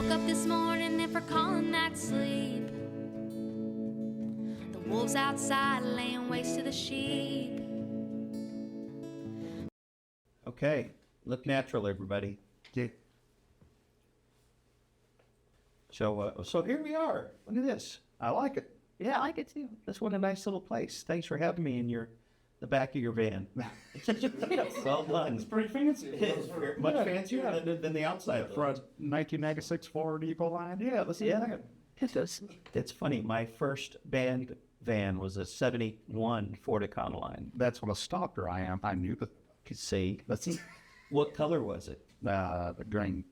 woke up this morning and for calling that sleep. The wolves outside laying waste to the sheep. Okay, look natural, everybody. Yeah. So here we are. Look at this. I like it. Yeah, I like it too. This one a nice little place. Thanks for having me in the back of your van. Well done. It's pretty fancy. Much fancier than the outside. Front 1996 Ford Ecoline. Yeah, it's funny. My first band van was a 71 Ford Econoline. That's what a stalker I am. I knew that. Could see. What color was it? The green.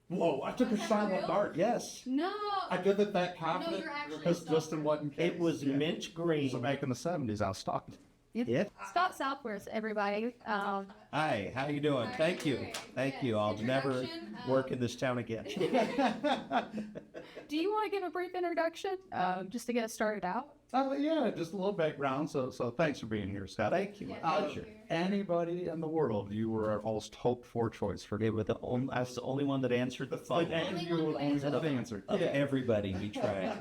Whoa, I took a silent dart. Yes. No. I did it that confident you're actually because stalking. Justin wasn't. It was mint green. So back in the 70s, I was stalking. Yeah. Stop Southwest, everybody. Hi, how you doing? Thank you. Thank you. I'll never work in this town again. Do you want to give a brief introduction, just to get us started out? Yeah, just a little background. So thanks for being here, Scott. Thank you. Pleasure. Anybody in the world, you were our most hoped for choice for. I was the only one that answered the phone. You were the only one that answered. Of everybody, we tried.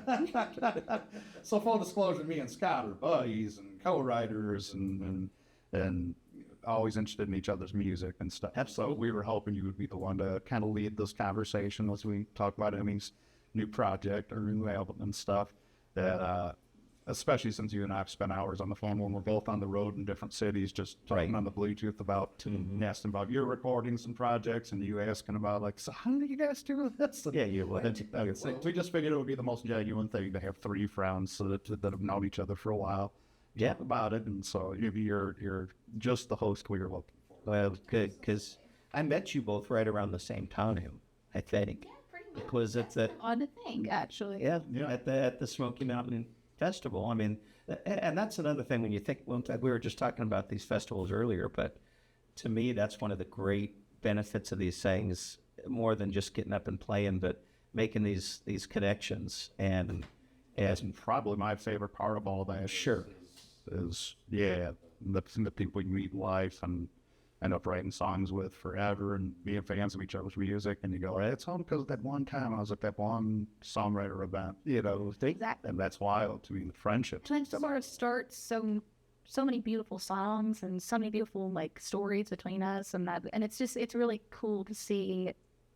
So full disclosure, me and Scott are buddies and co-writers and always interested in each other's music and stuff. So we were hoping you would be the one to kind of lead this conversation as we talk about Emi's new project or new album and stuff. That especially since you and I have spent hours on the phone when we're both on the road in different cities, just talking on the Bluetooth about asking about your recordings and projects, and you asking about like, so how do you guys do this? Yeah, you would. We just figured it would be the most genuine thing to have three friends that have known each other for a while. Yeah, about it, and so you're just the host we were looking for. Well, good, because I met you both right around the same time, I think. Yeah, pretty much. It was at the Odd to think, actually. yeah. At the Smoky Mountain Festival. I mean, and that's another thing when you think. Well, we were just talking about these festivals earlier, but to me, that's one of the great benefits of these things. More than just getting up and playing, but making these connections and Probably my favorite part of all that. Sure. Is the people you meet in life and end up writing songs with forever and being fans of each other's music, and you go, hey, it's all because of that one time I was at that one songwriter event, Exactly. and that's wild to me, the friendship. And then sort of starts so many beautiful songs and so many beautiful like stories between us, and it's really cool to see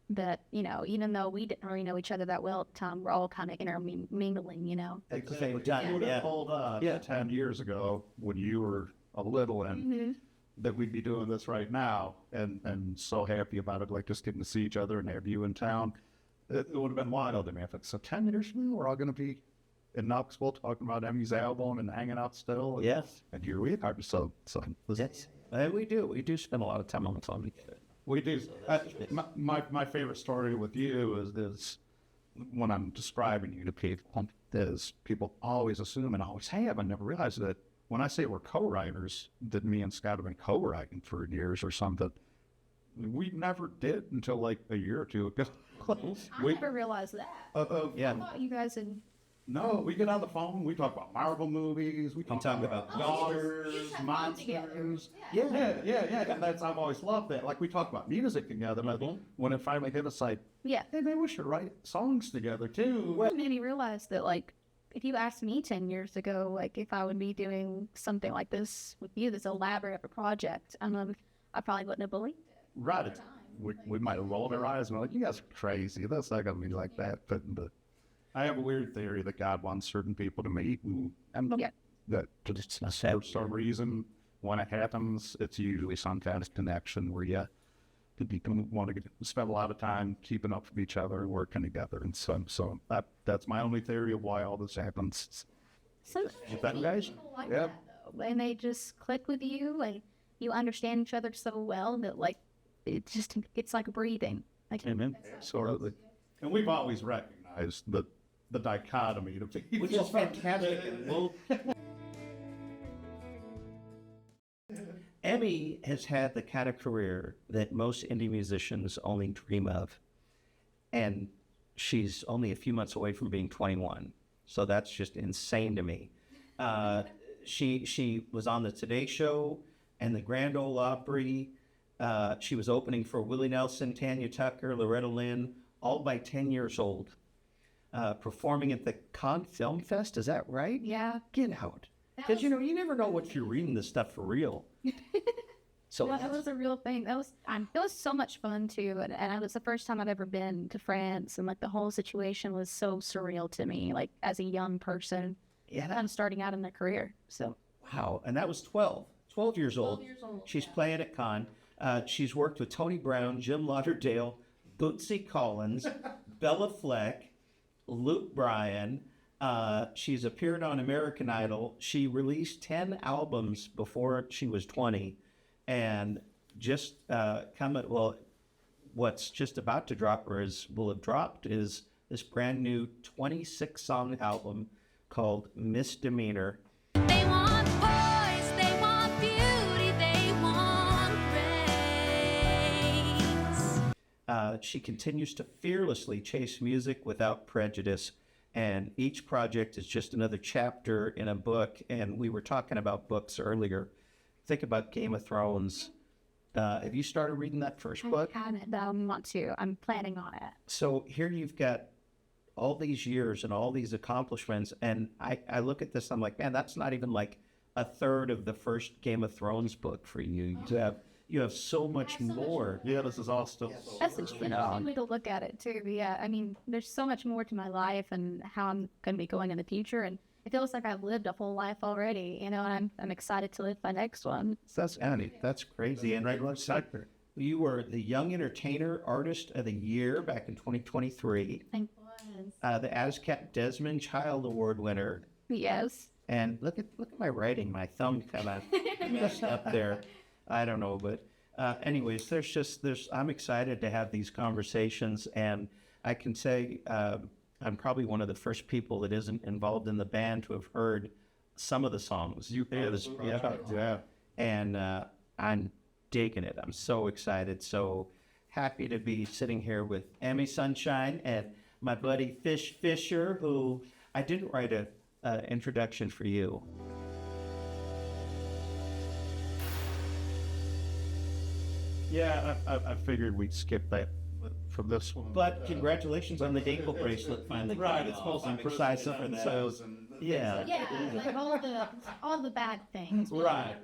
that, even though we didn't really know each other that well at the time, we're all kind of intermingling, at the same time. Yeah. Told us 10 years ago when you were a little and that we'd be doing this right now, and so happy about it, like just getting to see each other and have you in town. It would have been wild to me if it's so 10 years from now we're all going to be in Knoxville talking about Emi's album and hanging out still. Yes. And here we are. So Yes. And we do spend a lot of time on the phone together. we do. My favorite story with you is when I'm describing you to people, is people always assume and always have, I never realized that when I say we're co-writers, that me and Scott have been co-writing for years or something. We never did until like a year or two ago. I never realized that. Yeah. I thought you guys had... No, we get on the phone, we talk about Marvel movies, we talk about daughters, monsters. Yeah, and I've always loved that. Like we talk about music together, but when it finally hit us like, Yeah. hey, maybe we should write songs together too. It made me realize that, like, if you asked me 10 years ago, like, if I would be doing something like this with you, this elaborate of a project, I probably wouldn't have believed it. Right. We might have rolled our eyes and been like, you guys are crazy. That's not going to be like that. But I have a weird theory that God wants certain people to meet, and that just for some reason, when it happens, it's usually some kind of connection where you want to spend a lot of time keeping up with each other and working together. And so that's my only theory of why all this happens. Some guys? people like that, though. And they just click with you, and you understand each other so well that, like, it's like breathing. Like, Absolutely. And we've always recognized the dichotomy of people. Which is fantastic. Emi has had the kind of career that most indie musicians only dream of. And she's only a few months away from being 21. So that's just insane to me. She was on the Today Show and the Grand Ole Opry. She was opening for Willie Nelson, Tanya Tucker, Loretta Lynn, all by 10 years old, performing at the Cannes Film Fest. Is that right? Yeah. Get out. Because, you never know what you're reading this stuff for real. So Well, that was a real thing. It was so much fun too, and it was the first time I've ever been to France, and like the whole situation was so surreal to me, like as a young person, yeah, I'm starting out in their career. So wow. And that was 12 years old. She's playing at Cannes. She's worked with Tony Brown, Jim Lauderdale, Bootsy Collins, Bella Fleck, Luke Bryan. She's appeared on American Idol. She released 10 albums before she was 20. And just what's just about to drop or will have dropped is this brand new 26-song album called Misdemeanor. They want voice, they want beauty, they want grace. She continues to fearlessly chase music without prejudice, and each project is just another chapter in a book. And we were talking about books earlier. Think about Game of Thrones. Have you started reading that first book? I haven't, but I want to. I'm planning on it. So here you've got all these years and all these accomplishments, and I look at this, I'm like, man, that's not even like a third of the first Game of Thrones book for you. You have so much more. Yeah, this is all still. That's interesting way to look at it too. Yeah, I mean, there's so much more to my life and how I'm going to be going in the future, and it feels like I've lived a whole life already, and I'm excited to live my next one. That's crazy. And regular sector. you were the Young Entertainer Artist of the Year back in 2023. Thank The ASCAP Desmond Child Award winner. Yes. And look at my writing. My thumb kind of messed up there. I don't know, but anyways, I'm excited to have these conversations, and I can say I'm probably one of the first people that isn't involved in the band to have heard some of the songs. Yeah. And I'm digging it. I'm so excited, so happy to be sitting here with EmiSunshine and my buddy Fish Fisher, who I didn't write a introduction for you. Yeah, I figured we'd skip that for this one. But congratulations on the ankle bracelet finally. Right, it's supposed to be precise for that. Yeah. Yeah, like all the bad things. Right.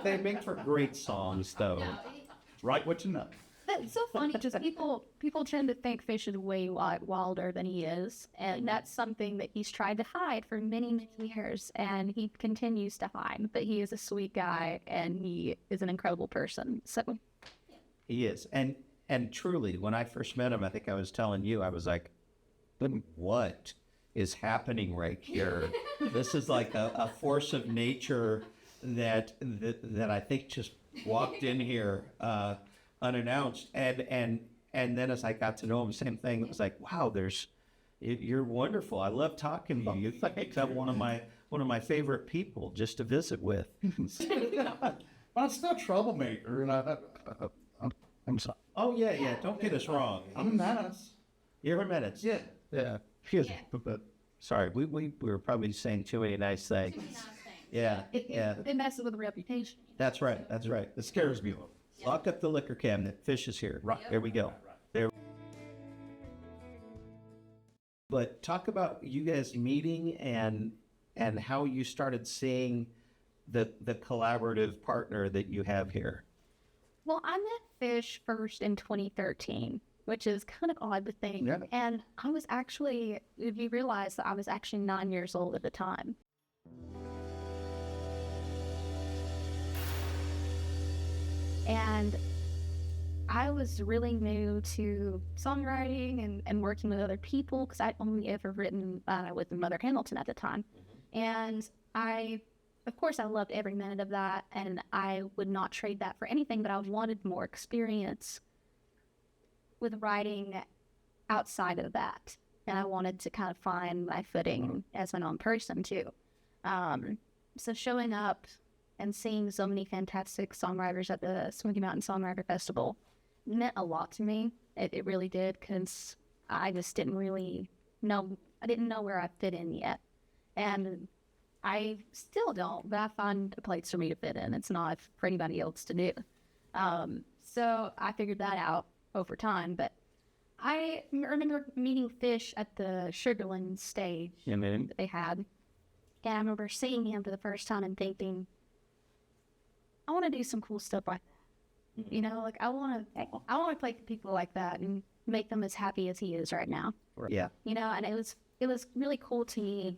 They make for great songs, though. Write what you know. That's so funny. Just people tend to think Fish is way wilder than he is, and that's something that he's tried to hide for many, many years, and he continues to hide. But he is a sweet guy, and he is an incredible person. So He is. And truly, when I first met him, I think I was telling you, I was like, what is happening right here? This is like a force of nature that I think just walked in here unannounced. And then as I got to know him, same thing. It was like, wow, you're wonderful. I love talking to you. You become one of my favorite people just to visit with. But I'm still a troublemaker, and I'm sorry. Oh yeah. Don't get us wrong. I'm a menace. You're a menace. Yeah. Excuse me. But sorry, we were probably saying too many nice things. Yeah. it messes with the reputation. That's right. It scares me a little. Lock up the liquor cabinet. Fish is here. Right. There we go. There. But talk about you guys meeting and how you started seeing the collaborative partner that you have here. Well, I met Fish first in 2013, which is kind of odd to think. Yeah. And I was actually, if you realize that I was actually 9 years old at the time. And I was really new to songwriting and working with other people because I'd only ever written with Mother Hamilton at the time. And of course, I loved every minute of that, and I would not trade that for anything, but I wanted more experience with writing outside of that. And I wanted to kind of find my footing as an own person, too. So showing up and seeing so many fantastic songwriters at the Smoky Mountain Songwriter Festival meant a lot to me. It really did, because I just didn't really know, I didn't know where I fit in yet. And I still don't, but I find a place for me to fit in. It's not for anybody else to do. So I figured that out over time. But I remember meeting Fish at the Sugarland stage And then, that they had. And I remember seeing him for the first time and thinking, I want to do some cool stuff like that. You know, like I want to play with people like that and make them as happy as he is right now. yeah, You know, and it was really cool to me,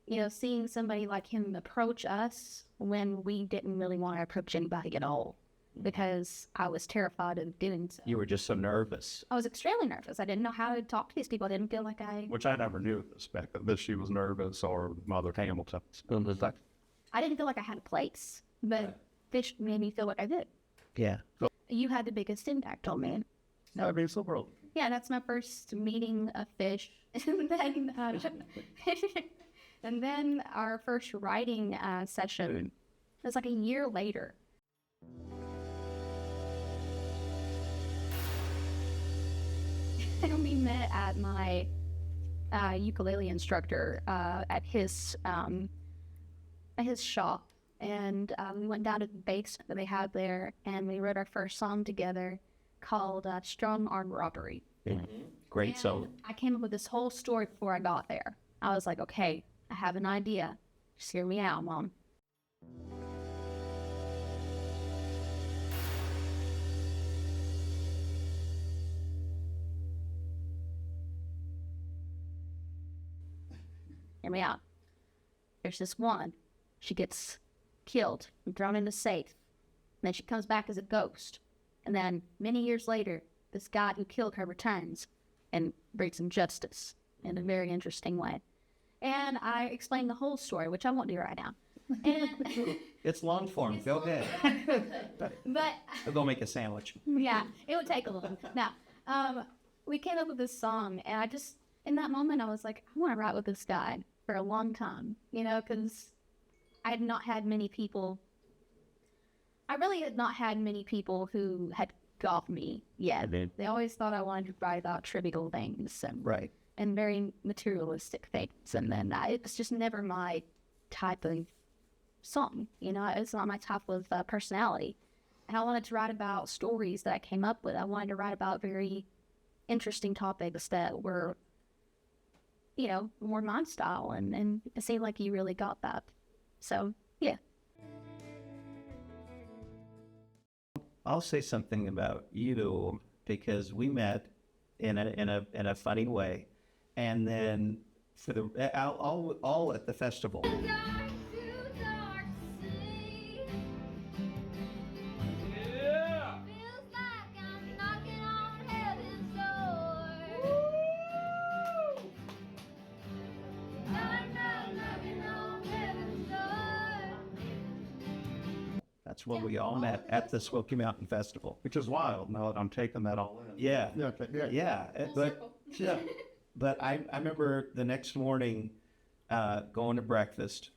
you know, seeing somebody like him approach us when we didn't really want to approach anybody at all, because I was terrified of doing so. you were just so nervous. I was extremely nervous. I didn't know how to talk to these people. I didn't feel like Which I never knew this back then, that she was nervous or Mother Hamilton. I didn't feel like I had a place, but Fish made me feel like I did. Yeah. You had the biggest impact on me. No, I mean, it's the world. Yeah, that's my first meeting of Fish. And then, and then our first writing session was like a year later. And we met at my ukulele instructor at his shop. And we went down to the basement that they had there, and we wrote our first song together called Strong Arm Robbery. Great song. I came up with this whole story before I got there. I was like, okay, I have an idea. Just hear me out, Mom. Hear me out. There's this woman. She gets killed and thrown in a safe. And then she comes back as a ghost. And then many years later, this guy who killed her returns and brings him justice in a very interesting way. And I explained the whole story, which I won't do right now. And It's long form. Go ahead. but We'll go make a sandwich. yeah, it would take a little. Now, we came up with this song, and I just, in that moment, I was like, I want to write with this guy for a long time, you know, because I had not had many people. I really had not had many people who had got me yet. They always thought I wanted to write about trivial things Right. and very materialistic things, and then it was just never my type of song, you know. It's not my type of personality. And I wanted to write about stories that I came up with. I wanted to write about very interesting topics that were, you know, more my style, and it seemed like you really got that. So yeah. I'll say something about you because we met in a funny way, and then for the all at the festival. Dark, too dark to see. Yeah! Feels like I'm knocking on heaven's door. Knocking on heaven's door. That's when we all met at the Smoky Mountain Festival. Which is wild now that I'm taking that all in. Yeah. Yeah, okay, yeah. Yeah, but I remember the next morning going to breakfast,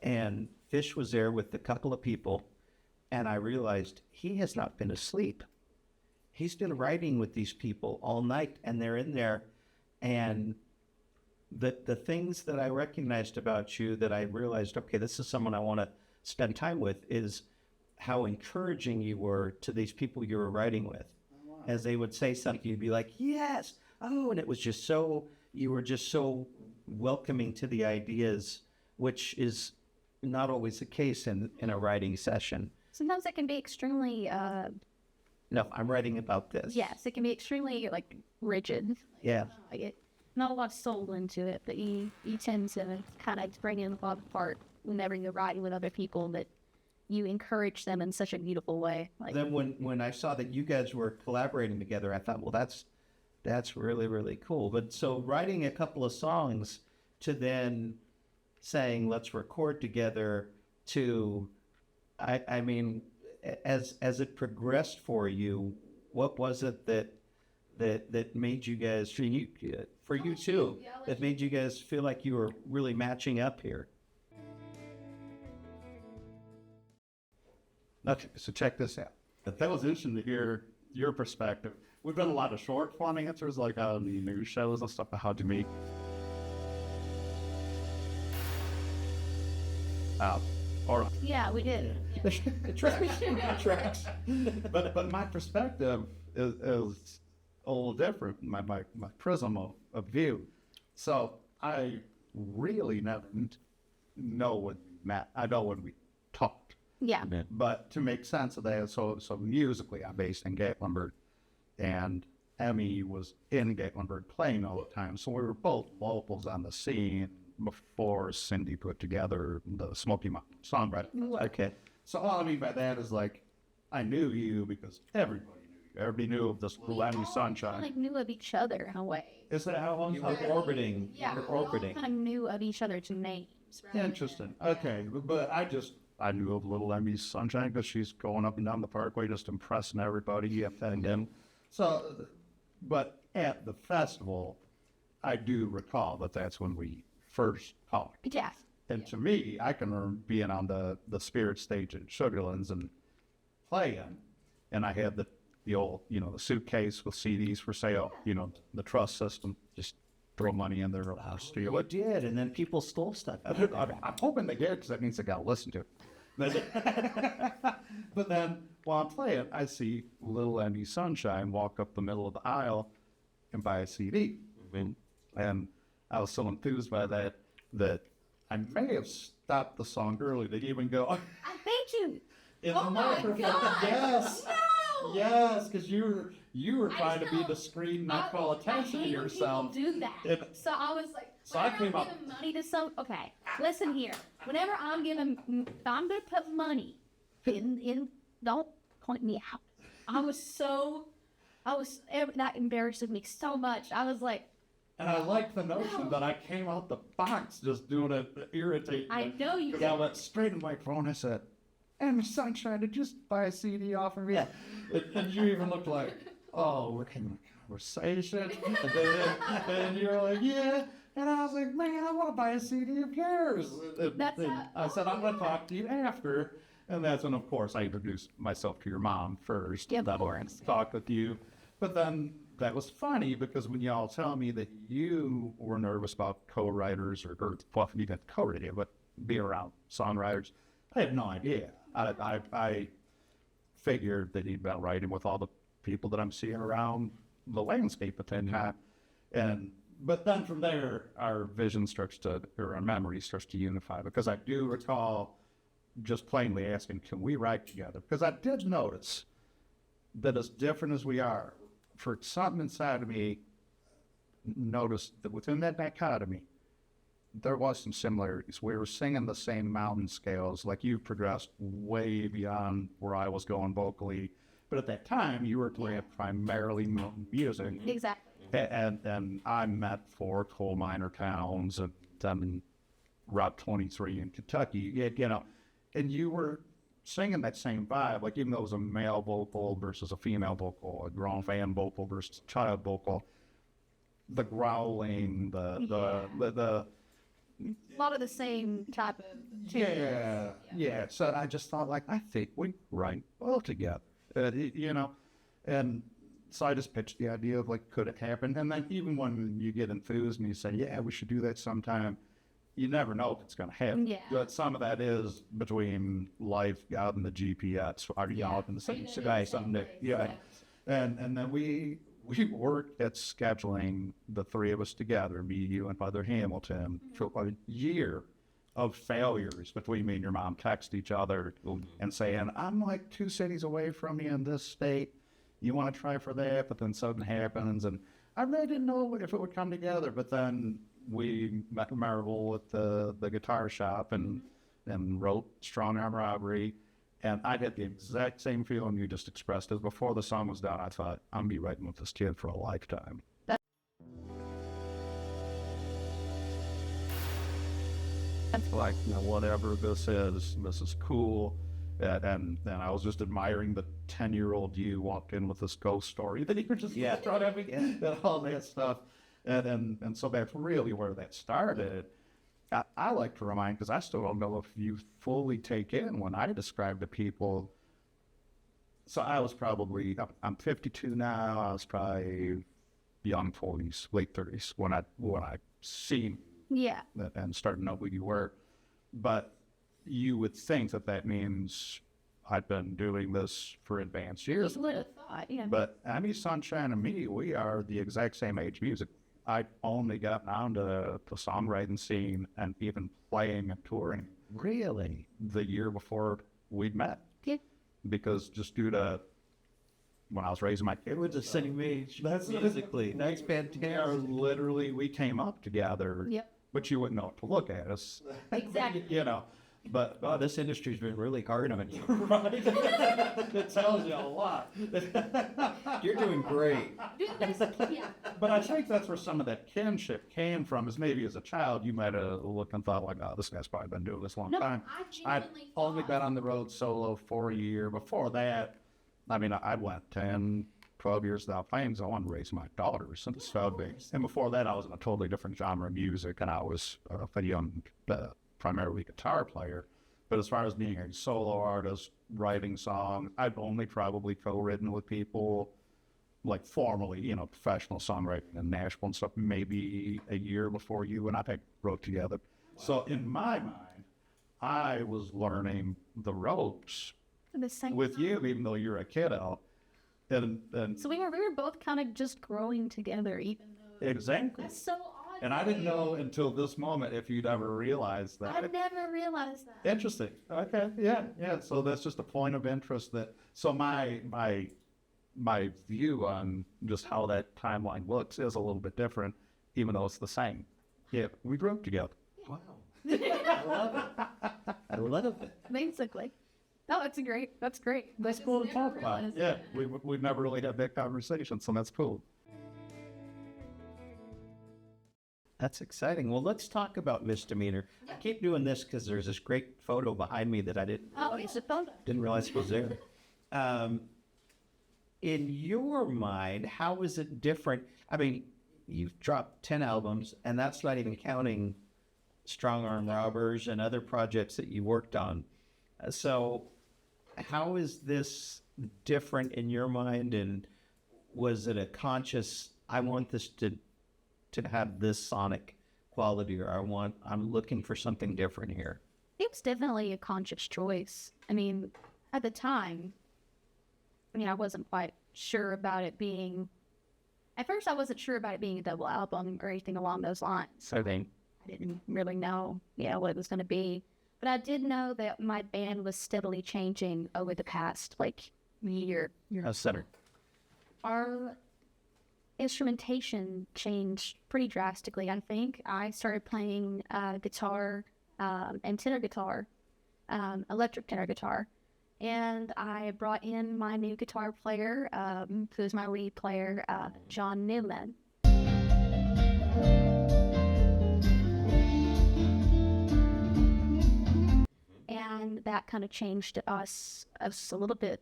and Fish was there with a couple of people, and I realized he has not been asleep. He's been writing with these people all night, and they're in there, and the things that I recognized about you that I realized, okay, this is someone I want to spend time with, is how encouraging you were to these people you were writing with. As they would say something, you'd be like, yes, oh, and it was just so, you were just so welcoming to the ideas, which is not always the case in a writing session. Sometimes it can be extremely, No, I'm writing about this. yes, it can be extremely like rigid. Yeah. Like it, not a lot of soul into it, but you tend to kind of bring in a lot of part whenever you're writing with other people, that you encourage them in such a beautiful way. Like, Then when I saw that you guys were collaborating together, I thought, well, that's really, really cool. But so writing a couple of songs to then saying, let's record together, to, I mean, as it progressed for you, what was it that made you guys, for you too, that made you guys feel like you were really matching up here? Okay, so check this out. That was interesting to hear your perspective. We've done a lot of short form answers, like on the news shows and stuff, about how to make. Or yeah, we did. it tracks. But my perspective is a little different, my prism of view. So I really never know when we met. I know when we talked. Yeah. But to make sense of that, so musically, I'm based in Gatlinburg, and Emmy was in Gatlinburg playing all the time. So we were both locals on the scene before Cindy put together the Smoky Mountain songwriting. Okay. So all I mean by that is like, I knew you because everybody knew you. Everybody knew of this little EmiSunshine. Like knew of each other in a way. Is that how long You were orbiting. Yeah, You we were all orbiting. kind of knew of each other's names. Right? Interesting. Okay, but I knew of little EmiSunshine because she's going up and down the parkway just impressing everybody. And then, so, but at the festival, I do recall that that's when we first talked. Yeah. And to me, I can remember being on the Spirit stage at Sugarlands and playing, and I had the old, the suitcase with CDs for sale, the trust system, just throw money in there, steal You it. did, and then people stole stuff. I'm hoping they did because that means I got to listen to it. But then while I'm playing, I see little EmiSunshine walk up the middle of the aisle and buy a CD. And I was so enthused by that I may have stopped the song early. They even go, I thank you. in Oh the my microphone. God. Yes. No. Yes, because you were I trying to be know. discreet and not call attention I to hate when yourself. people do that. It- So I was like, So I whenever came I'm up- giving money to some. Okay, listen here. Whenever I'm giving, if I'm gonna put money in, don't point me out. That embarrassed me so much. I was like, And I like the notion that I came out the box just doing it irritating. I know you. Yeah, I went straight in my phone. I said, EmiSunshine, did you just buy a CD off of me? And you even looked like, oh, we're in a conversation. And you're like, yeah. And I was like, man, I want to buy a CD. Who cares? I said, I'm going to talk to you after. And that's when, of course, I introduced myself to your mom first. Yeah, of Then course. talk with you. But then that was funny because when y'all tell me that you were nervous about co-writers or well, you got co-writer, but be around songwriters, I had no idea. I figured that he'd been writing with all the people that I'm seeing around the landscape at that time. But then from there, our vision starts to, or our memory starts to unify because I do recall just plainly asking, can we write together? Because I did notice that as different as we are, for something inside of me, noticed that within that dichotomy, there was some similarities. We were singing the same mountain scales, like you progressed way beyond where I was going vocally. But at that time, you were playing primarily music. Exactly. And I met 4 coal miner towns and then Route 23 in Kentucky, and you were singing that same vibe, like even though it was a male vocal versus a female vocal, a grown man vocal versus a child vocal, the growling, the A lot of the same type of. yeah. So I just thought, like, I think we write well together, and so I just pitched the idea of, like, could it happen? And then even when you get enthused and you say, yeah, we should do that sometime, you never know if it's going to happen. Yeah. But some of that is between life, God, and the GPS. Are you out in the same sky someday? Yeah. And then we worked at scheduling the 3 of us together, me, you, and Mother Hamilton, for a year of failures between me and your mom. Text each other and saying, I'm like 2 cities away from you in this state. You want to try for that? But then something happens. And I really didn't know if it would come together. But then we met Marvel at the guitar shop and wrote Strong Arm Robbery. And I had the exact same feeling you just expressed. As before the song was done, I thought, I'm going to be writing with this kid for a lifetime. That's like, whatever this is cool. And I was just admiring the 10-year-old you walked in with this ghost story. Then you were just throwing everything and all that stuff. And so that's really where that started. I like to remind, because I still don't know if you fully take in when I describe to people. So I was probably, I'm 52 now. I was probably young 40s, late 30s when I seen Yeah. and started to know who you were. But you would think that means I'd been doing this for advanced years. Just would have thought, yeah. But EmiSunshine and me, we are the exact same age music. I only got down to the songwriting scene and even playing and touring Really? the year before we'd met. Yeah. Because just due to when I was raising my kid. We're the same age musically. That's We are fantastic. literally, we came up together, Yep. but you wouldn't know what to look at us, Exactly. you know. But Oh, this industry's been really hard on you. right, it tells you a lot. You're doing great. Yeah. But I think that's where some of that kinship came from. Is maybe as a child you might have looked and thought like, "Oh, this guy's probably been doing this a long No, time." I I'd genuinely only thought. been on the road solo for a year. Before that, I mean, I went 10, 12 years without playing, so I wanted to raise my daughters. And so big. And before that, I was in a totally different genre of music, and I was a young, primarily guitar player. But as far as being a solo artist, writing songs, I've only probably co-written with people, like formally, you know, professional songwriting in Nashville and stuff, maybe a year before you and I wrote together. So in my mind, I was learning the ropes At the same with time. you, even though you're a kiddo. And So we were both kind of just growing together, even though exactly. that's so odd. And I didn't know until this moment if you'd ever realized that. I never realized that. Interesting. Okay. Yeah. So that's just a point of interest that. So my view on just how that timeline looks is a little bit different, even though it's the same. Yeah, we grew up together. Wow. I love it. I love it. Basically. No, that's great. That's great. That's Cool to talk about. Yeah, we've never really had that conversation, so that's cool. That's exciting. Well, let's talk about Misdemeanor. I keep doing this because there's this great photo behind me that I Oh, it's a photo. didn't realize was there. In your mind, how is it different? I mean, you've dropped 10 albums, and that's not even counting Strong Arm Robbers and other projects that you worked on. So how is this different in your mind? And was it a conscious, I want this to have this sonic quality, or I'm looking for something different here? It was definitely a conscious choice. I mean, at the time, I wasn't quite sure about it being. At first, I wasn't sure about it being a double album or anything along those lines. So then, I didn't really know, what it was going to be. But I did know that my band was steadily changing over the past, year. center. Our instrumentation changed pretty drastically, I think. I started playing guitar and tenor guitar, electric tenor guitar. And I brought in my new guitar player, who's my lead player, John Newman. And that kind of changed us a little bit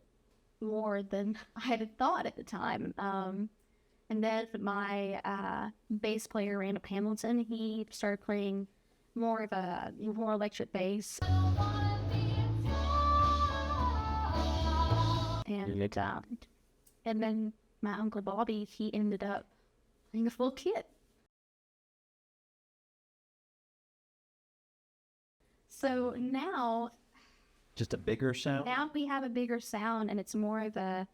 more than I had thought at the time. And then my bass player, Randall Hamilton, he started playing more electric bass. And then my Uncle Bobby, he ended up playing a full kit. So now Just a bigger sound? we have a bigger sound, and it's more of a,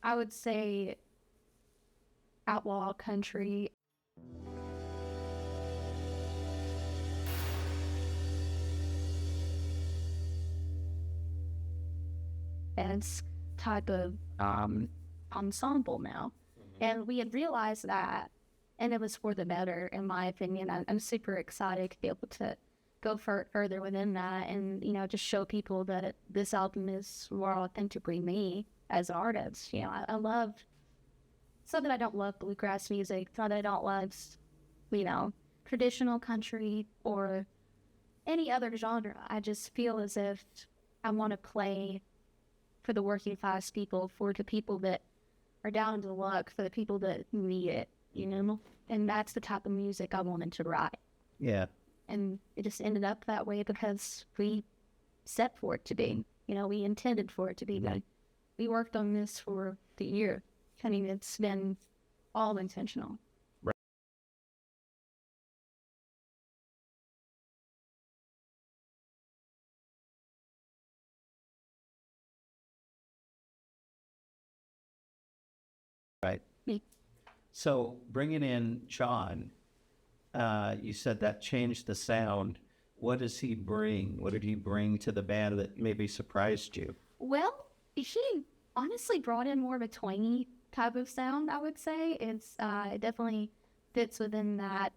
I would say outlaw country. And it's type of ensemble now. And we had realized that, and it was for the better, in my opinion. I'm super excited to be able to go further within that and, just show people that this album is more authentically me as an artist. I love, it's not that I don't love bluegrass music, it's not that I don't love, traditional country or any other genre. I just feel as if I want to play for the working class people, for the people that are down in the luck, for the people that need it, And that's the type of music I wanted to write. Yeah. And it just ended up that way because we set for it to be. We intended for it to be. But we worked on this for the year. It's been all intentional. So bringing in John, you said that changed the sound. What does he bring? What did he bring to the band that maybe surprised you? Well, he honestly brought in more of a twangy type of sound, I would say. It definitely fits within that,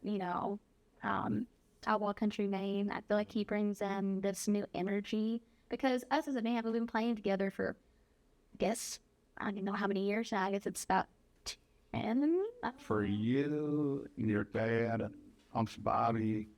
outlaw country name. I feel like he brings in this new energy because us as a band, we've been playing together for, I guess, I don't even know how many years now. I guess it's about 10. For you, your dad, and Hump's Bobby,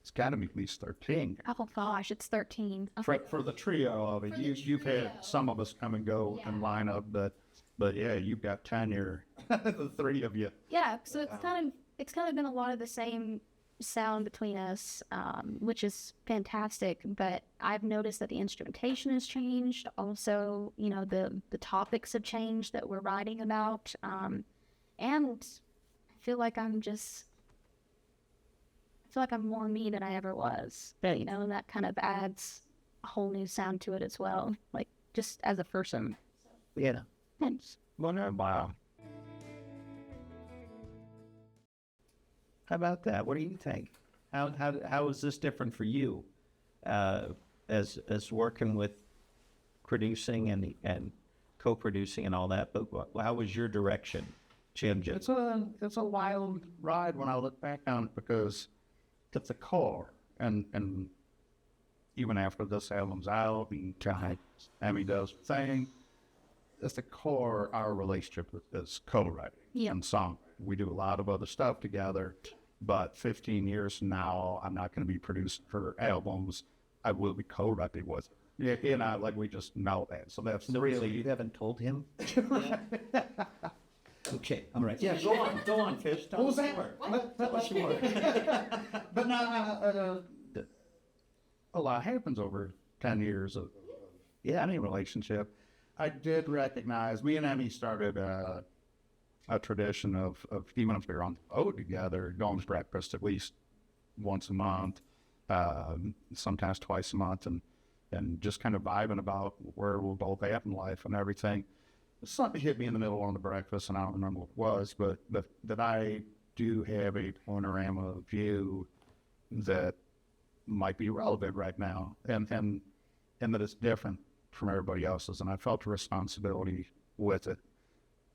it's got to be at least 13. Oh gosh, it's 13. For the trio of it, you've had some of us come and go and line up, but yeah, you've got tenure, the three of you. Yeah, so it's kind of been a lot of the same sound between us, which is fantastic. But I've noticed that the instrumentation has changed. Also, the topics have changed that we're writing about, and I feel like I'm more me than I ever was. But and that kind of adds a whole new sound to it as well. Like just as a person. Yeah. Thanks. Wow. How about that? What do you think? How is this different for you, as working with producing and co-producing and all that? But how was your direction, Jim? It's a wild ride when I look back on it because it's the core, and even after this album's out and Emmy does the thing, it's the core. Our relationship is co-writing and songwriting. We do a lot of other stuff together. But 15 years from now, I'm not going to be producing her albums. I will be co-writing with her. Yeah, like we just know that. So that's Really, you haven't told him? Okay, all right. Yeah, go on, Fish. What was that? Tell us more. But now, a lot happens over 10 years of any relationship. I did recognize, me and Emmy started a tradition of even if we're on the boat together, going to breakfast at least once a month, sometimes twice a month, and just kind of vibing about where we're both at in life and everything. Something hit me in the middle on the breakfast, and I don't remember what it was, but that I do have a panorama view that might be relevant right now, and that it's different from everybody else's, and I felt a responsibility with it.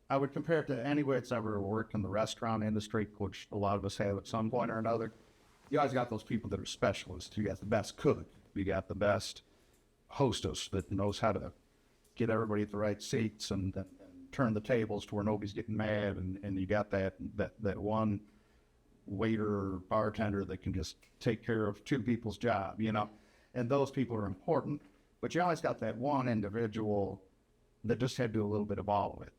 I would compare it to anywhere that's ever worked in the restaurant industry, which a lot of us have at some point or another. You always got those people that are specialists. You got the best cook. You got the best hostess that knows how to get everybody at the right seats and turn the tables to where nobody's getting mad. And you got that one waiter or bartender that can just take care of two people's job, And those people are important. But you always got that one individual that just had to do a little bit of all of it.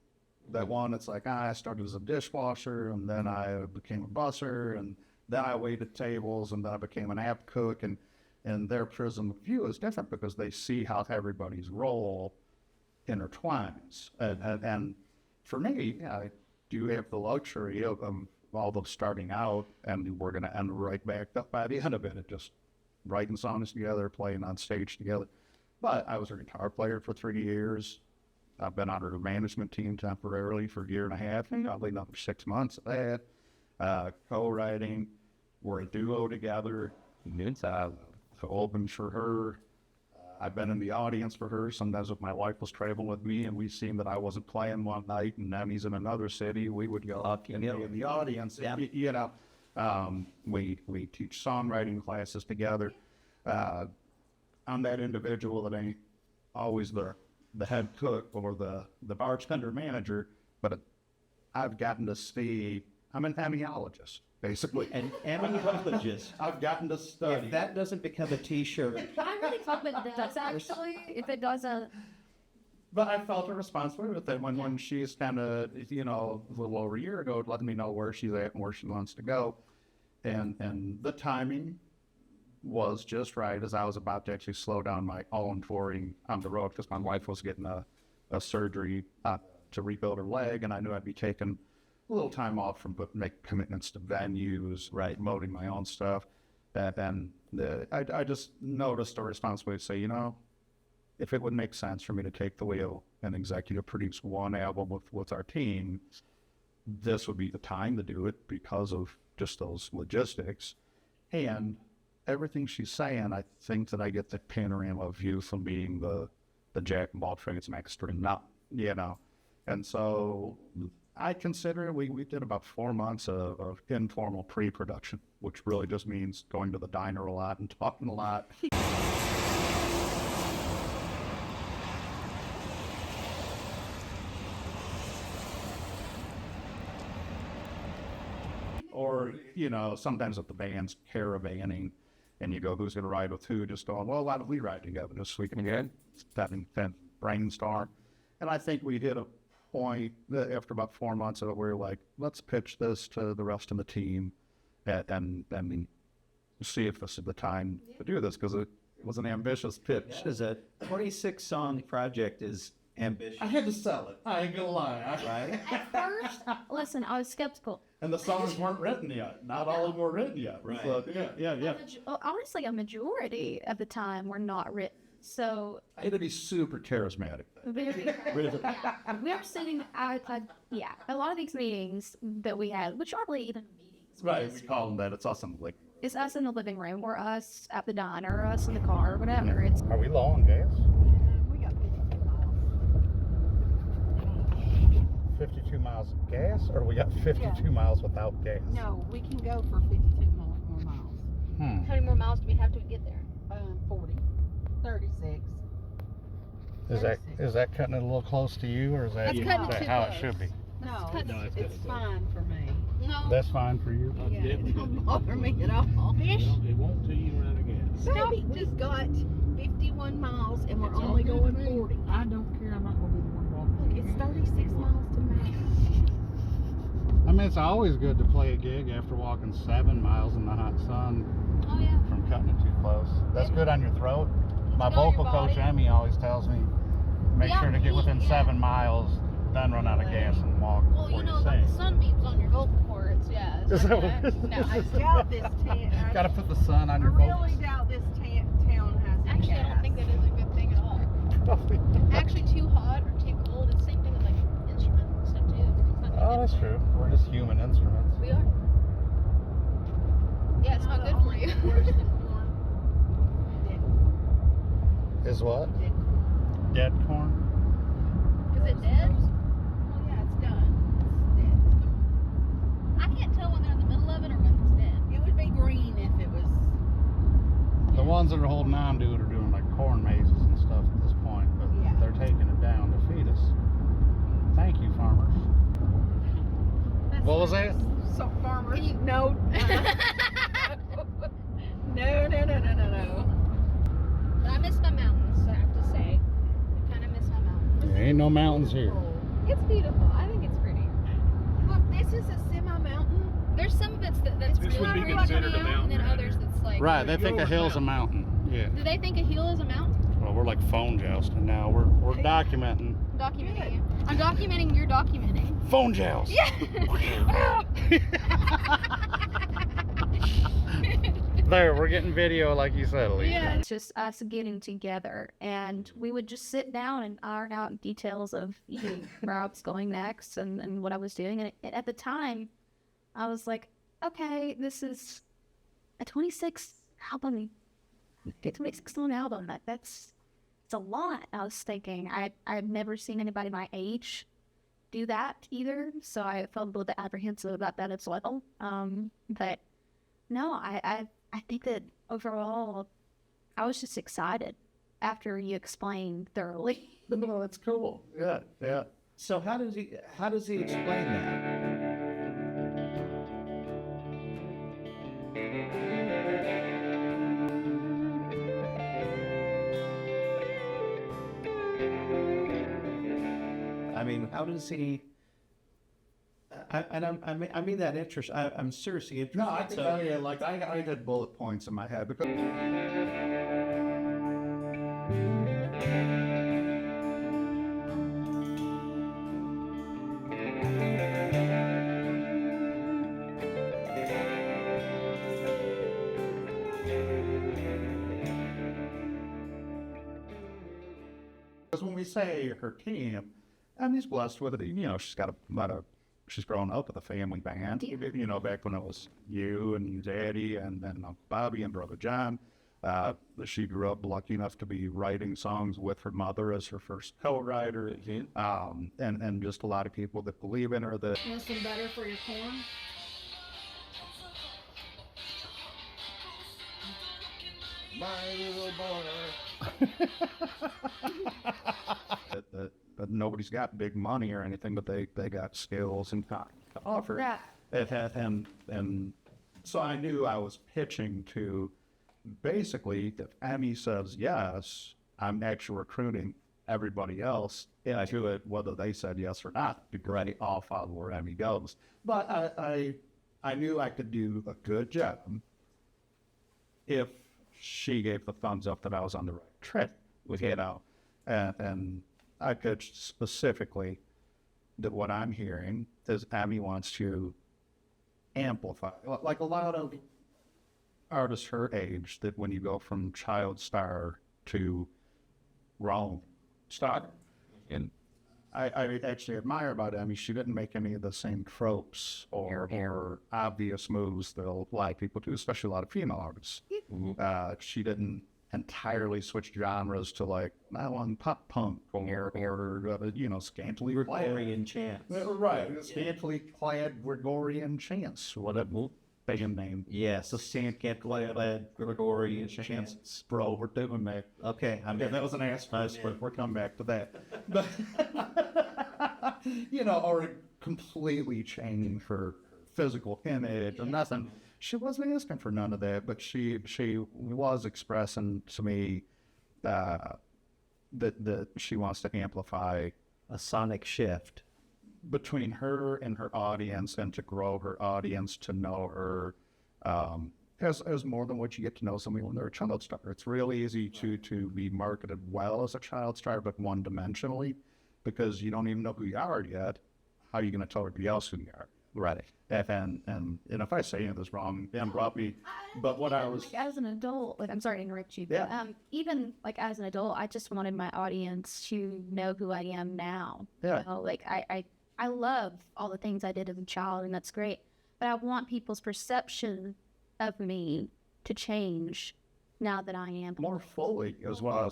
That one that's like, I started as a dishwasher, and then I became a busser, and then I waited tables, and then I became an app cook, and their prism of view is different because they see how everybody's role intertwines. And for me, I do have the luxury of all those starting out, and we're going to end right back up by the end of it, just writing songs together, playing on stage together. But I was a guitar player for 3 years. I've been on a management team temporarily for a year and a half, probably another 6 months of that. Co-writing, we're a duo together. Open for her. I've been in the audience for her. Sometimes if my wife was traveling with me and we seen that I wasn't playing one night and Emmy's in another city, we would go up and be in the audience. Yeah. We teach songwriting classes together. I'm that individual that ain't always the head cook or the bartender manager, but I've gotten to see, I'm an emiologist, basically. An emiologist. I've gotten to study. If that doesn't become a T-shirt, I really fuck with this, actually. If it doesn't. But I felt a responsibility with it when she's kind of, a little over a year ago, letting me know where she's at and where she wants to go. And the timing was just right as I was about to actually slow down my own touring on the road because my wife was getting a surgery to rebuild her leg, and I knew I'd be taking a little time off from make commitments to venues, right, promoting my own stuff. And I just noticed a responsibility to say, if it would make sense for me to take the wheel and executive produce one album with our team, this would be the time to do it because of just those logistics. And everything she's saying, I think that I get the panorama view from being the jack and ball trades master now, you know. And so I consider we did about 4 months of informal pre-production, which really just means going to the diner a lot and talking a lot. Or, you know, sometimes if the band's caravanning and you go, who's going to ride with who? Just going, well, why don't we ride together this week? And that brainstorm. And I think we hit a point that after about 4 months of it, we were like, let's pitch this to the rest of the team and see if this is the time to do this, because it was an ambitious pitch. As a 26-song project is ambitious. I had to sell it. I ain't gonna lie. Right? At first, listen, I was skeptical. And the songs weren't written yet. Not all of them were written yet. Right. So, yeah. Honestly, a majority of the time were not written. So I had to be super charismatic. very, we are sitting outside. Yeah, a lot of these meetings that we had, which aren't really even meetings. Right, we call them that. It's awesome. Like, It's us in the living room, or us at the diner, or us in the car, or whatever. It's are we low on gas? We got 52 miles of gas, or we got 52 miles without gas? No, we can go for 52 more miles. how many more miles do we have to get there? 40, 36. Is that cutting it a little close to you, or is that, That's cutting it that too how close. it should be? No, No, it's fine for me. No. That's fine for you? Yeah, it don't bother me at all. It won't till you run out of gas. Baby just got 51 miles and we're only going 40. I don't care. I'm not gonna be the one walking. Look, it's 36 miles to Mass. I mean, it's always good to play a gig after walking 7 miles in the hot sun Oh yeah. from cutting it too close. That's good on your throat. My good on your vocal coach, body. Emmy, always tells me, make Yeah, sure to get within yeah. 7 miles, then run out of gas and walk Well, before you know, you like sing. the sunbeams on your vocal cords, yeah. it's Is like that that. what- No, I doubt this town. Gotta put the sun on I your really vocals. doubt this town has any actually, I gas. don't think that is a good thing at all. Actually, too hot or too cold, it's the same thing with like instruments and stuff too. It's not Oh, good that's for true. We're just human instruments. you. We are. Yeah, it's not good for you. Worse than corn. Is what? Dead. Dead corn? Is it dead? Oh yeah, it's done. It's dead. It's gone. I can't tell when they're in the middle of it or when it's dead. It would be green if it was. The ones that are holding on to it are doing like corn mazes and stuff at this point, but Yeah. they're taking it down to feed us. Thank you, farmers. What was that? So farmers. Can you- No. No. But I miss my mountains, I have to say. I kind of miss my mountains. There ain't no mountains here. It's beautiful. I think it's pretty. Look, this is a semi-mountain. There's some of it's that's This would be really considered a mountain, mountain and then right others here. that's like. Right, they think a hill's a mountain. Yeah. Do they think a hill is a mountain? Well, we're like phone jousting now. We're documenting. I'm documenting you. I'm documenting your documenting. Phone joust. Yeah. There, we're getting video like you said, Alicia. Yeah. it's just us getting together, and we would just sit down and iron out details of where I was going next and what I was doing. And at the time, I was like, okay, this is a 26 album, a 26 song album. It's a lot. I was thinking I've never seen anybody my age do that either, so I felt a little bit apprehensive about that as well. But no, I think that overall, I was just excited after you explained thoroughly. no, that's cool. Yeah. So how does he explain that? I mean, how does he? I mean that interest. I'm seriously interested. No, I can tell you, like, I had bullet points in my head because. Because when we say her team, and he's blessed with it, you know, she's got about a she's grown up with a family band, you know, back when it was you and your daddy and then Uncle Bobby and Brother John. She grew up lucky enough to be writing songs with her mother as her first co-writer, and just a lot of people that believe in her. That Want some butter for your corn? my little boy. But nobody's got big money or anything, but they got skills and to offer. Yeah. And so I knew I was pitching to basically, if Emmy says yes, I'm actually recruiting everybody else to it, whether they said yes or not, because I'll follow where Emmy goes. But I knew I could do a good job if she gave the thumbs up that I was on the right track, you know, and I pitched specifically that what I'm hearing is Emmy wants to amplify, like a lot of artists her age, that when you go from child star to realm star, and I actually admire about Emmy, she didn't make any of the same tropes or obvious moves that a lot of people do, especially a lot of female artists. She didn't entirely switch genres to like, I want pop punk or you know, scantily Gregorian chants. Right, scantily clad Gregorian chants. What a band name. Yes, a scantily Gregorian chants. Bro, we're doing that. Okay, That was an ass nice, but we're coming back to that. But, you know, or completely changing her physical image or nothing. She wasn't asking for none of that, but she was expressing to me that she wants to amplify a sonic shift between her and her audience, and to grow her audience to know her as more than what you get to know somebody when they're a child star. It's really easy to be marketed well as a child star, but one-dimensionally, because you don't even know who you are yet. How are you going to tell everybody else who you are? Right. And if I say this wrong, then me. But what I was... Like, as an adult, like, I'm sorry to interrupt you, Yeah. but even like as an adult, I just wanted my audience to know who I am now. Yeah. You know, like I love all the things I did as a child, and that's great. But I want people's perception of me to change now that I am more fully as well.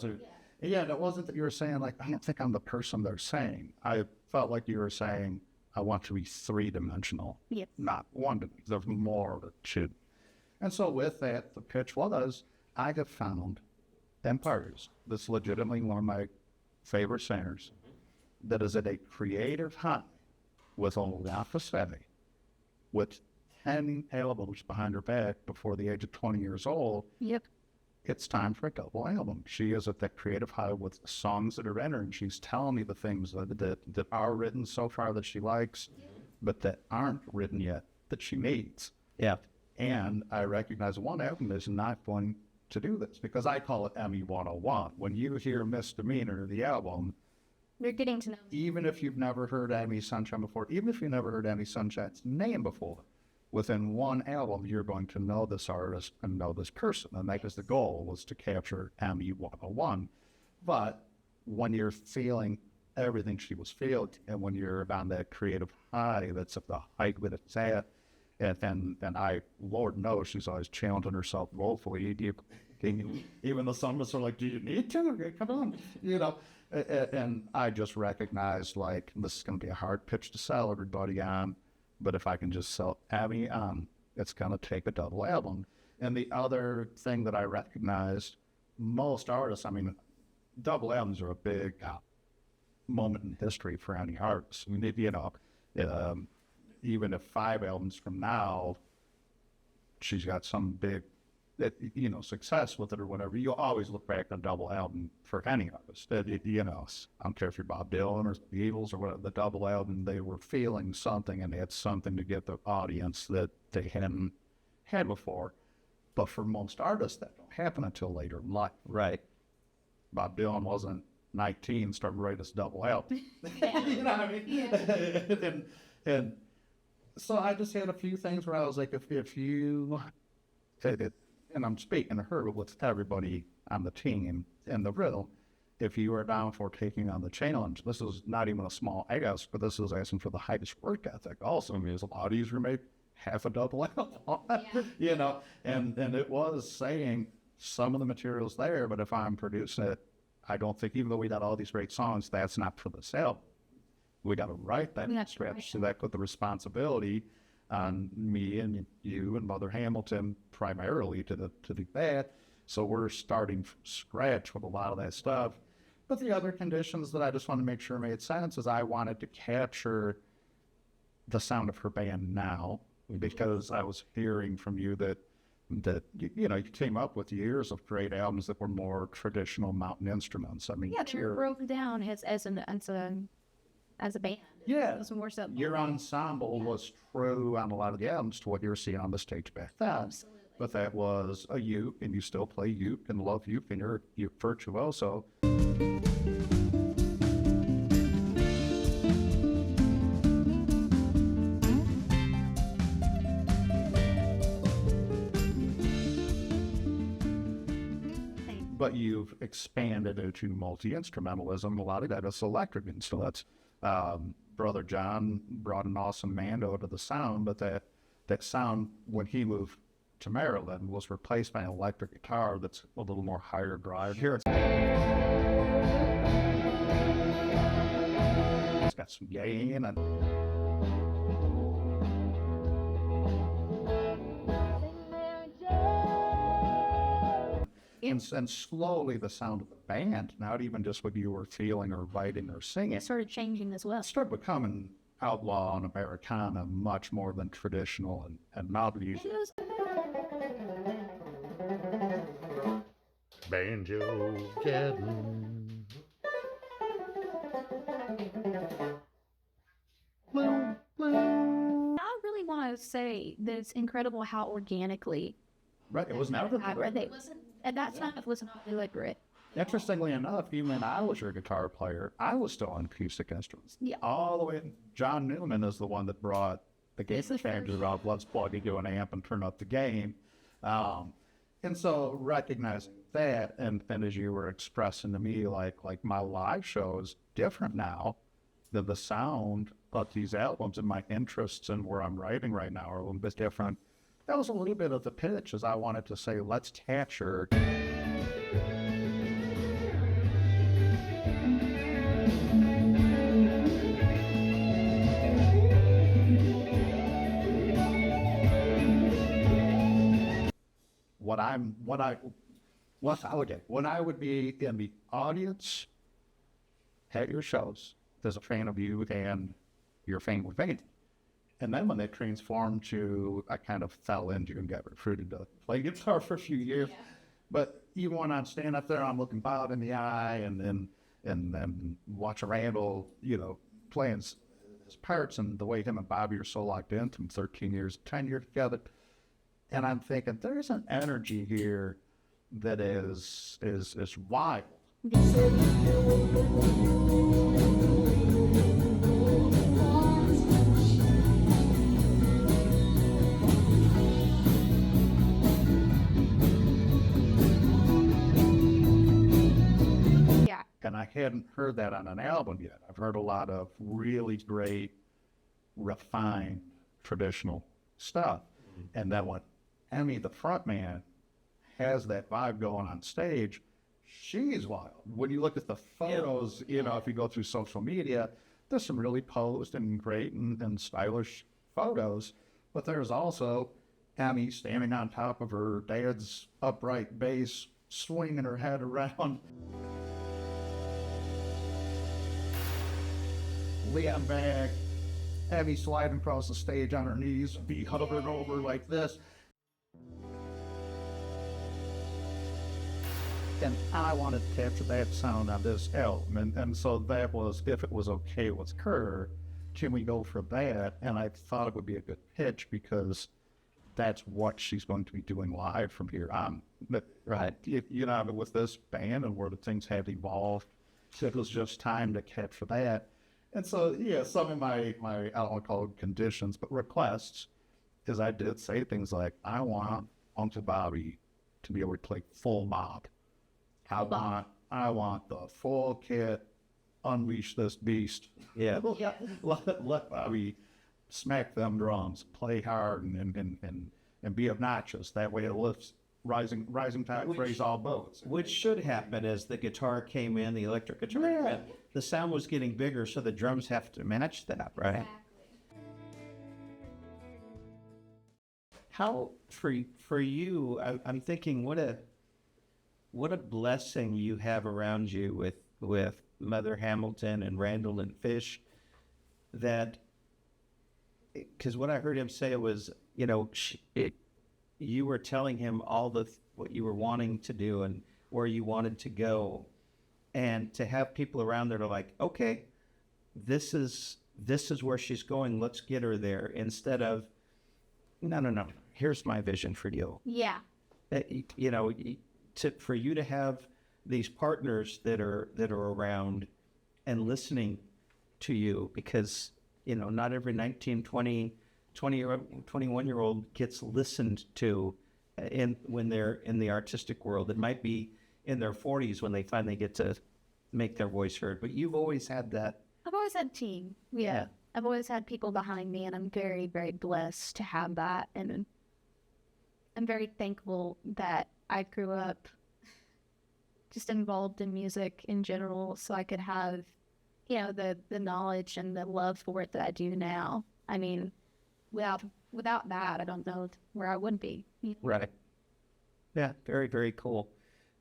Yeah, and it wasn't that you were saying, like, I don't think I'm the person they're saying. I felt like you were saying, I want to be three-dimensional, Yep. not one-dimensional. There's more that should. And so with that, the pitch was, I have found Empires, this legitimately one of my favorite singers, that is at a creative high with only half a steady, with 10 albums behind her back before the age of 20 years old. Yep. It's time for a double album. She is at that creative high with songs that are in her, and she's telling me the things that are written so far that she likes, but that aren't written yet that she needs. Yeah. And I recognize one album is not going to do this, because I call it Emmy 101. When you hear Misdemeanor, the album, You're getting to know. even if you've never heard EmiSunshine before, even if you've never heard EmiSunshine's name before, within one album, you're going to know this artist and know this person. And that was the goal, was to capture Emmy 101. But when you're feeling everything she was feeling, and when you're on that creative high, that's at the height that it's at, and I, Lord knows, she's always challenging herself woefully. Even the songwriters are like, do you need to? Come on. You know, and I just recognized, like, this is going to be a hard pitch to sell everybody on. But if I can just sell Abby on, it's going to take a double album. And the other thing that I recognized, most artists, I mean, double albums are a big moment in history for any artist. I mean, you know, even if 5 albums from now, she's got some big, you know, success with it or whatever, you'll always look back on double album for any artist. You know, I don't care if you're Bob Dylan or the Beatles or whatever, the double album, they were feeling something, and they had something to get the audience that they hadn't had before. But for most artists, that don't happen until later in life. Right. Bob Dylan wasn't 19, started writing this double album. You know what I mean? Yeah. and so I just had a few things where I was like, if you, and I'm speaking to her with everybody on the team in the riddle, if you are down for taking on the challenge, this is not even a small ask, but this is asking for the highest work ethic also. I mean, it's a lot easier to make half a double album, you know, and it was saying some of the materials there, but if I'm producing it, I don't think, even though we got all these great songs, that's not for the sale. We got to write that script, so that put the responsibility on me and you and Mother Hamilton primarily to do that. So we're starting from scratch with a lot of that stuff. But the other conditions that I just want to make sure made sense is I wanted to capture the sound of her band now, because I was hearing from you that you know, you came up with years of great albums that were more traditional mountain instruments. I mean, Yeah, they were broken down as a band. Yeah, It was more so. your ensemble was true on a lot of the albums to what you were seeing on the stage back then. Absolutely. But that was a uke, and you still play uke and love uke, and you're a uke virtuoso. But you've expanded into multi-instrumentalism. A lot of that is electric instruments. Brother John brought an awesome mando to the sound, but that sound, when he moved to Maryland, was replaced by an electric guitar that's a little more higher drive. Here it's got some gain and and slowly the sound of the band, not even just what you were feeling or writing or singing, It started changing as well. started becoming outlaw and Americana much more than traditional and mountain music. Banjo Gadden. I really want to say that it's incredible how organically Right, it was never. it wasn't. At that time, it wasn't deliberate. Interestingly enough, even when I was your guitar player, I was still on acoustic instruments. Yeah. All the way. John Newman is the one that brought the game changer of let's plug into an amp and turn up the gain. And so recognizing that, and as you were expressing to me, like my live show is different now, that the sound of these albums and my interests and where I'm writing right now are a little bit different. That was a little bit of the pitch, as I wanted to say, let's capture. When I would be in the audience at your shows as a fan of you and your fan with painting. And then when they transformed to, I kind of fell into and got recruited to play guitar for a few years. Yeah. But even when I'm standing up there, I'm looking Bob in the eye and watching Randall, you know, playing his parts, and the way him and Bobby are so locked in from 13 years, 10 years together. And I'm thinking, there's an energy here that is wild. Yeah. And I hadn't heard that on an album yet. I've heard a lot of really great, refined, traditional stuff. And then when Emmy, the front man, has that vibe going on stage, she's wild. When you look at the photos, you know, if you go through social media, there's some really posed and great and stylish photos, but there's also Emmy standing on top of her dad's upright bass, swinging her head around. Lean back, Emmy sliding across the stage on her knees, be hovering over like this. And I wanted to capture that sound on this album. And so that was, if it was okay with her, can we go for that? And I thought it would be a good pitch because that's what she's going to be doing live from here on. But, right, you know, with this band and where the things have evolved, it was just time to capture that. And so, yeah, some of my I don't want to call it conditions, but requests, is I did say things like, I want Uncle Bobby to be able to play full mob. I want I want the full kit, unleash this beast. Yeah. Let Bobby smack them drums, play hard, and be obnoxious. That way it lifts rising tide raise all boats. Which should happen as the guitar came in, the electric guitar came in. The sound was getting bigger, so the drums have to match that, right? How for you? I'm thinking, what a blessing you have around you with Mother Hamilton and Randall and Fish. That, because what I heard him say was, you know, you were telling him all what you were wanting to do and where you wanted to go, and to have people around there to like, okay, this is where she's going. Let's get her there, instead of, no. Here's my vision for you. Yeah. You know, for you to have these partners that are around and listening to you, because, you know, not every 19, 20, 21-year-old gets listened to when they're in the artistic world. It might be in their 40s when they finally get to make their voice heard. But you've always had that. I've always had a team. Yeah. I've always had people behind me, and I'm very, very blessed to have that. And I'm very thankful that I grew up just involved in music in general, so I could have, you know, the knowledge and the love for it that I do now. I mean, without that, I don't know where I would be. Right. Yeah, very, very cool.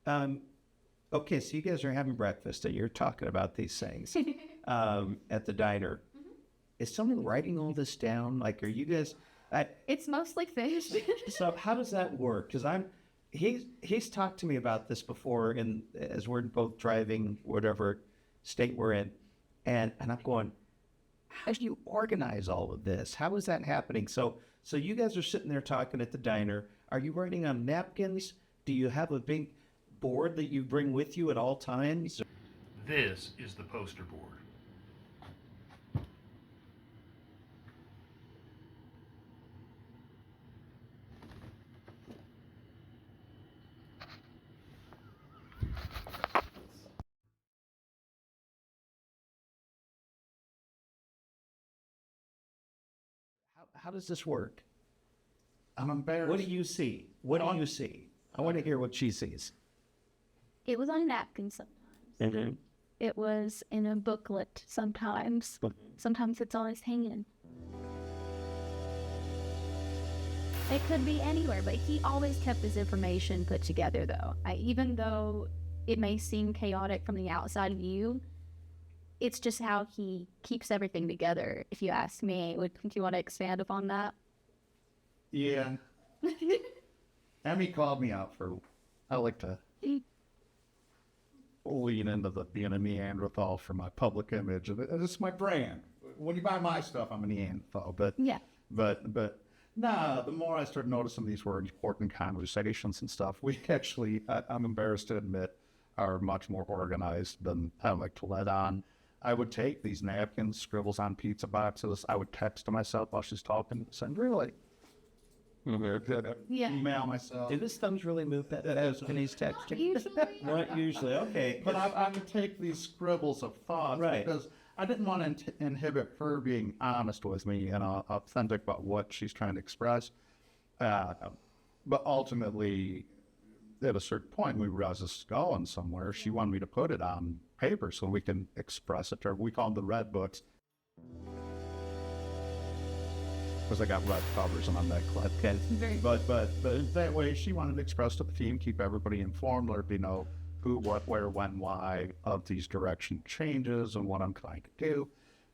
Okay, so you guys are having breakfast, and you're talking about these things at the diner. Mm-hmm. Is someone writing all this down? Like, are you guys... It's mostly Fish. So how does that work? Because he's talked to me about this before, as we're both driving whatever state we're in, and I'm going, how do you organize all of this? How is that happening? So you guys are sitting there talking at the diner. Are you writing on napkins? Do you have a big board that you bring with you at all times? This is the poster board. How does this work? I'm embarrassed. What do you see? What do you see? I want to hear what she sees. It was on a napkin sometimes. Mm-hmm. It was in a booklet sometimes. Sometimes it's on his hand. It could be anywhere, but he always kept his information put together, though. Even though it may seem chaotic from the outside view, it's just how he keeps everything together, if you ask me. Do you want to expand upon that? Yeah. Emmy called me out for, I like to lean into being a Neanderthal for my public image. It's my brand. When you buy my stuff, I'm a Neanderthal. But Yeah. But nah, the more I started noticing these were important conversations and stuff, we actually, I'm embarrassed to admit, are much more organized than I like to let on. I would take these napkins, scribbles on pizza boxes. I would text to myself while she's talking, saying, really? Yeah. Email myself. Do his thumbs really move that when he's texting? Usually. Not usually. Okay. But I would take these scribbles of thoughts because I didn't want to inhibit her being honest with me and authentic about what she's trying to express. But ultimately, at a certain point, we realized this is going somewhere. She wanted me to put it on paper so we can express it to her. We call them the red books. Because I got red covers on that clip. Okay. But that way, she wanted to express to the team, keep everybody informed, let me know who, what, where, when, why of these direction changes and what I'm trying to do.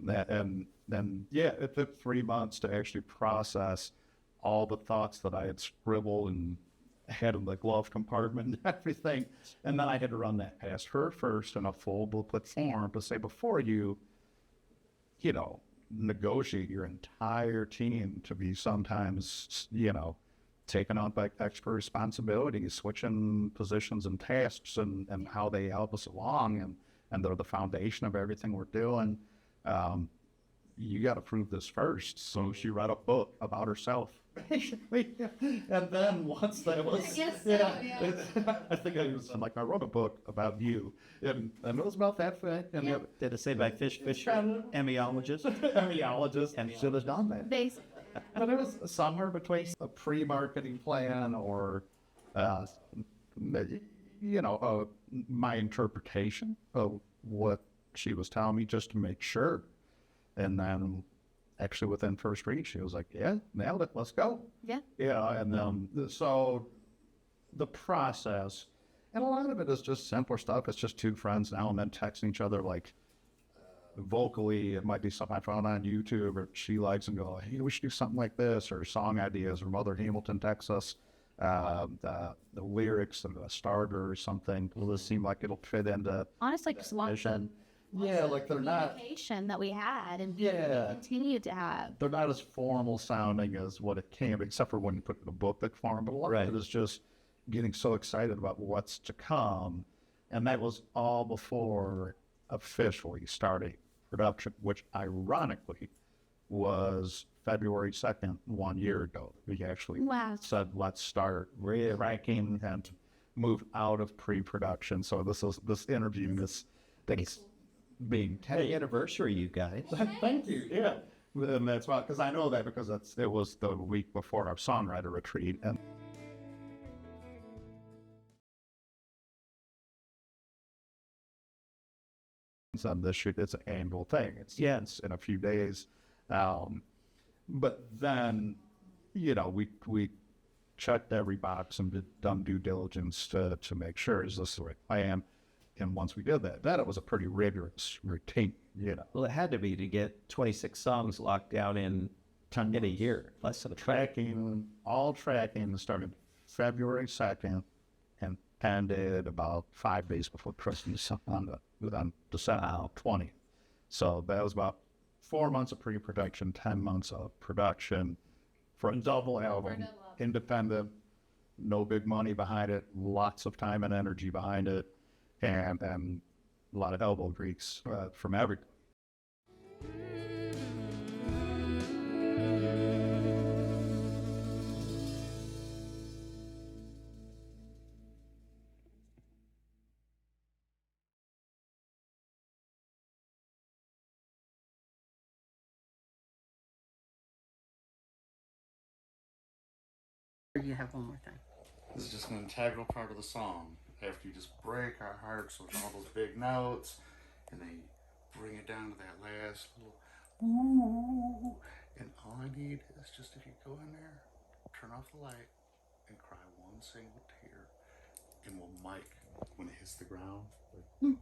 And then, yeah, it took 3 months to actually process all the thoughts that I had scribbled and had in the glove compartment and everything. And then I had to run that past her first in a full booklet form to say, before you negotiate your entire team to be sometimes, taken on by extra responsibilities, switching positions and tasks and how they help us along, and they're the foundation of everything we're doing. you got to prove this first. So she wrote a book about herself. Basically. And then once that was, I guess so, yeah. I think I was like, I wrote a book about you, and it was about that thing. And Yeah. Did it say by Fish Fisher, emiologist? emiologist, and should have done that. Basically. But it was somewhere between a pre-marketing plan or, my interpretation of what she was telling me just to make sure. And then actually within first read, she was like, yeah, nailed it. Let's go. Yeah. Yeah. And so the process, and a lot of it is just simpler stuff. It's just two friends now and then texting each other, like, vocally. It might be something I found on YouTube or she likes and go, hey, we should do something like this, or song ideas, or Mother Hamilton texts us the lyrics of a starter or something. Will this seem like it'll fit into Honestly, just lots of yeah, like they're not communication that we had and Yeah. continue to have. they're not as formal sounding as what it can be, except for when you put it in a book form. But a lot Right. of it is just getting so excited about what's to come. And that was all before officially starting production, which ironically was February 2nd, 1 year ago. We actually Wow. said, let's start ranking and move out of pre-production. So this interview, this thing's being Happy anniversary, you guys. Thank you. Yeah, and that's why, because I know that because it was the week before our songwriter retreat, and so this shoot it's an annual thing. It's in a few days, but then we checked every box and did done due diligence to make sure is this the right plan. And once we did that, then it was a pretty rigorous routine, Well, it had to be to get 26 songs locked down in a year. Less than a track. All tracking started February 2nd and ended about 5 days before Christmas on December 20th. So that was about 4 months of pre-production, 10 months of production for a double album, independent, no big money behind it, lots of time and energy behind it, and a lot of elbow grease from everybody. You have one more thing. This is just an integral part of the song. After you just break our hearts with all those big notes, and they bring it down to that last little ooh, and all I need is just if you go in there, turn off the light, and cry one single tear, and we'll mic when it hits the ground. Like,